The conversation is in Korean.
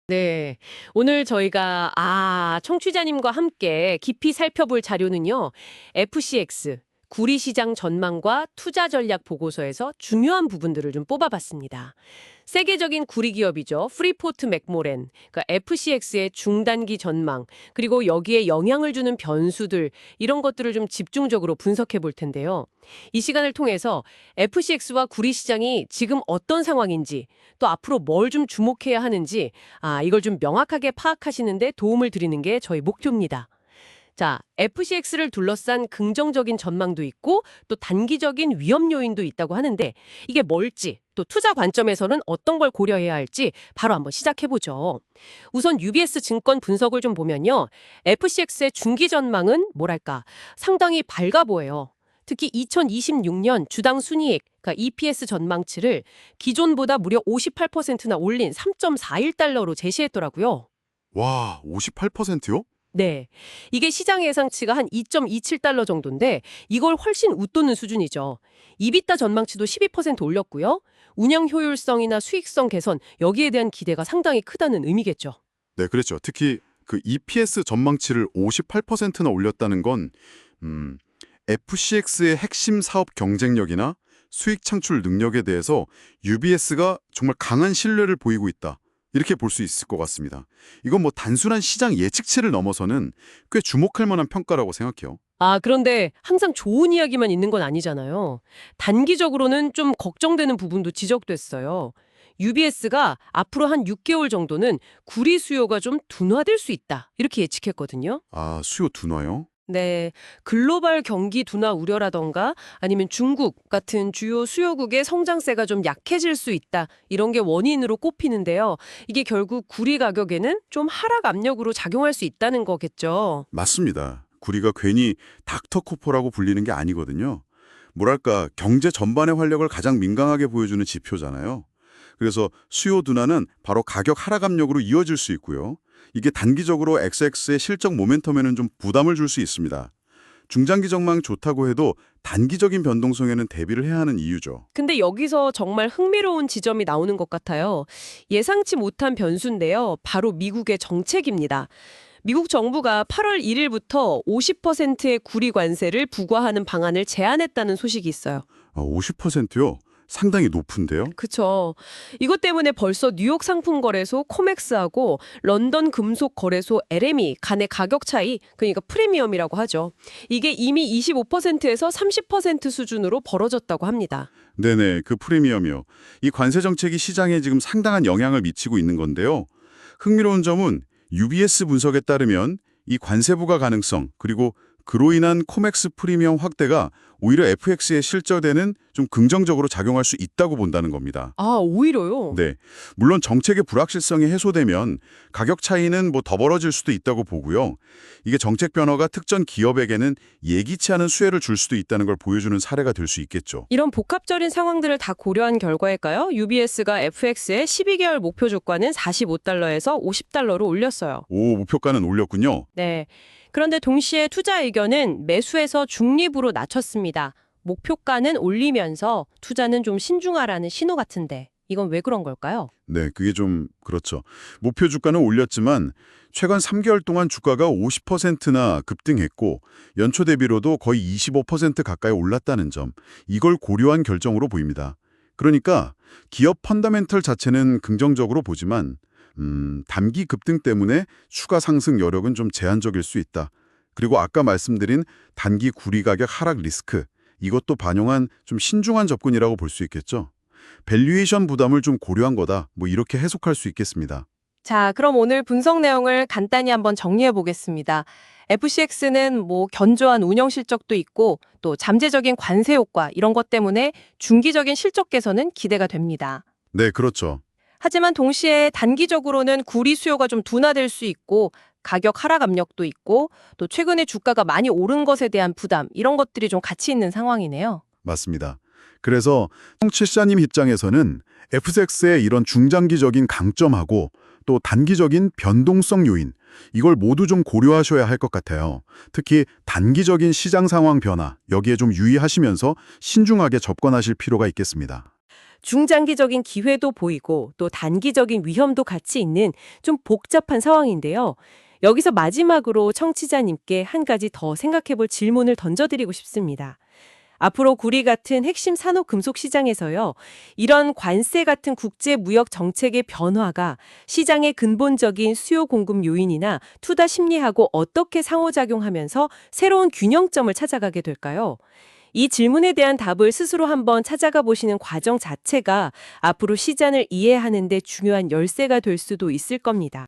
네. 오늘 저희가 청취자님과 함께 깊이 살펴볼 자료는요. FCX 구리시장 전망과 투자 전략 보고서에서 중요한 부분들을 좀 뽑아봤습니다. 세계적인 구리 기업이죠. 프리포트 맥모랜, 그러니까 FCX의 중단기 전망, 그리고 여기에 영향을 주는 변수들, 이런 것들을 좀 집중적으로 분석해 볼 텐데요. 이 시간을 통해서 FCX와 구리시장이 지금 어떤 상황인지, 또 앞으로 뭘 좀 주목해야 하는지, 이걸 좀 명확하게 파악하시는데 도움을 드리는 게 저희 목표입니다. 자, FCX를 둘러싼 긍정적인 전망도 있고 또 단기적인 위험 요인도 있다고 하는데 이게 뭘지 또 투자 관점에서는 어떤 걸 고려해야 할지 바로 한번 시작해보죠. 우선 UBS 증권 분석을 좀 보면요. FCX의 중기 전망은 뭐랄까 상당히 밝아 보여요. 특히 2026년 주당 순이익, 그러니까 EPS 전망치를 기존보다 무려 58%나 올린 3.41달러로 제시했더라고요. 와, 58%요? 네. 이게 시장 예상치가 한 2.27달러 정도인데 이걸 훨씬 웃도는 수준이죠. 이비타 전망치도 12% 올렸고요. 운영 효율성이나 수익성 개선 여기에 대한 기대가 상당히 크다는 의미겠죠. 네, 그랬죠. 특히 그 EPS 전망치를 58%나 올렸다는 건 FCX의 핵심 사업 경쟁력이나 수익 창출 능력에 대해서 UBS가 정말 강한 신뢰를 보이고 있다. 이렇게 볼 수 있을 것 같습니다. 이건 뭐 단순한 시장 예측치를 넘어서는 꽤 주목할 만한 평가라고 생각해요. 그런데 항상 좋은 이야기만 있는 건 아니잖아요. 단기적으로는 좀 걱정되는 부분도 지적됐어요. UBS가 앞으로 한 6개월 정도는 구리 수요가 좀 둔화될 수 있다. 이렇게 예측했거든요. 수요 둔화요? 네, 글로벌 경기 둔화 우려라던가 아니면 중국 같은 주요 수요국의 성장세가 좀 약해질 수 있다. 이런 게 원인으로 꼽히는데요. 이게 결국 구리 가격에는 좀 하락 압력으로 작용할 수 있다는 거겠죠. 맞습니다. 구리가 괜히 닥터코퍼라고 불리는 게 아니거든요. 뭐랄까, 경제 전반의 활력을 가장 민감하게 보여주는 지표잖아요. 그래서 수요 둔화는 바로 가격 하락 압력으로 이어질 수 있고요. 이게 단기적으로 XX의 실적 모멘텀에는 좀 부담을 줄 수 있습니다. 중장기 전망 좋다고 해도 단기적인 변동성에는 대비를 해야 하는 이유죠. 근데 여기서 정말 흥미로운 지점이 나오는 것 같아요. 예상치 못한 변수인데요. 바로 미국의 정책입니다. 미국 정부가 8월 1일부터 50%의 구리 관세를 부과하는 방안을 제안했다는 소식이 있어요. 50%요? 상당히 높은데요? 그쵸. 이것 때문에 벌써 뉴욕 상품거래소 코맥스하고 런던 금속거래소 LME 간의 가격 차이, 그러니까 프리미엄이라고 하죠. 이게 이미 25%에서 30% 수준으로 벌어졌다고 합니다. 네네, 그 프리미엄이요. 이 관세 정책이 시장에 지금 상당한 영향을 미치고 있는 건데요. 흥미로운 점은 UBS 분석에 따르면 이 관세 부과 가능성, 그리고 그로 인한 코맥스 프리미엄 확대가 오히려 FX의 실적에는 좀 긍정적으로 작용할 수 있다고 본다는 겁니다. 오히려요? 네, 물론 정책의 불확실성이 해소되면 가격 차이는 뭐 더 벌어질 수도 있다고 보고요. 이게 정책 변화가 특정 기업에게는 예기치 않은 수혜를 줄 수도 있다는 걸 보여주는 사례가 될 수 있겠죠. 이런 복합적인 상황들을 다 고려한 결과일까요? UBS가 FX의 12개월 목표 주가는 45달러에서 50달러로 올렸어요. 오, 목표가는 올렸군요. 네. 그런데 동시에 투자 의견은 매수에서 중립으로 낮췄습니다. 목표가는 올리면서 투자는 좀 신중하라는 신호 같은데 이건 왜 그런 걸까요? 네, 그게 좀 그렇죠. 목표 주가는 올렸지만 최근 3개월 동안 주가가 50%나 급등했고 연초 대비로도 거의 25% 가까이 올랐다는 점, 이걸 고려한 결정으로 보입니다. 그러니까 기업 펀더멘털 자체는 긍정적으로 보지만 단기 급등 때문에 추가 상승 여력은 좀 제한적일 수 있다. 그리고 아까 말씀드린 단기 구리 가격 하락 리스크, 이것도 반영한 좀 신중한 접근이라고 볼 수 있겠죠. 밸류에이션 부담을 좀 고려한 거다. 뭐 이렇게 해석할 수 있겠습니다. 자, 그럼 오늘 분석 내용을 간단히 한번 정리해 보겠습니다. FCX는 견조한 운영 실적도 있고 또 잠재적인 관세 효과 이런 것 때문에 중기적인 실적 개선은 기대가 됩니다. 네, 그렇죠. 하지만 동시에 단기적으로는 구리 수요가 좀 둔화될 수 있고 가격 하락 압력도 있고 또 최근에 주가가 많이 오른 것에 대한 부담 이런 것들이 좀 같이 있는 상황이네요. 맞습니다. 그래서 청취자님 입장에서는 FX의 이런 중장기적인 강점하고 또 단기적인 변동성 요인, 이걸 모두 좀 고려하셔야 할 것 같아요. 특히 단기적인 시장 상황 변화, 여기에 좀 유의하시면서 신중하게 접근하실 필요가 있겠습니다. 중장기적인 기회도 보이고 또 단기적인 위험도 같이 있는 좀 복잡한 상황인데요. 여기서 마지막으로 청취자님께 한 가지 더 생각해 볼 질문을 던져드리고 싶습니다. 앞으로 구리 같은 핵심 산업 금속 시장에서요, 이런 관세 같은 국제 무역 정책의 변화가 시장의 근본적인 수요 공급 요인이나 투자 심리하고 어떻게 상호작용하면서 새로운 균형점을 찾아가게 될까요? 이 질문에 대한 답을 스스로 한번 찾아가 보시는 과정 자체가 앞으로 시장을 이해하는 데 중요한 열쇠가 될 수도 있을 겁니다.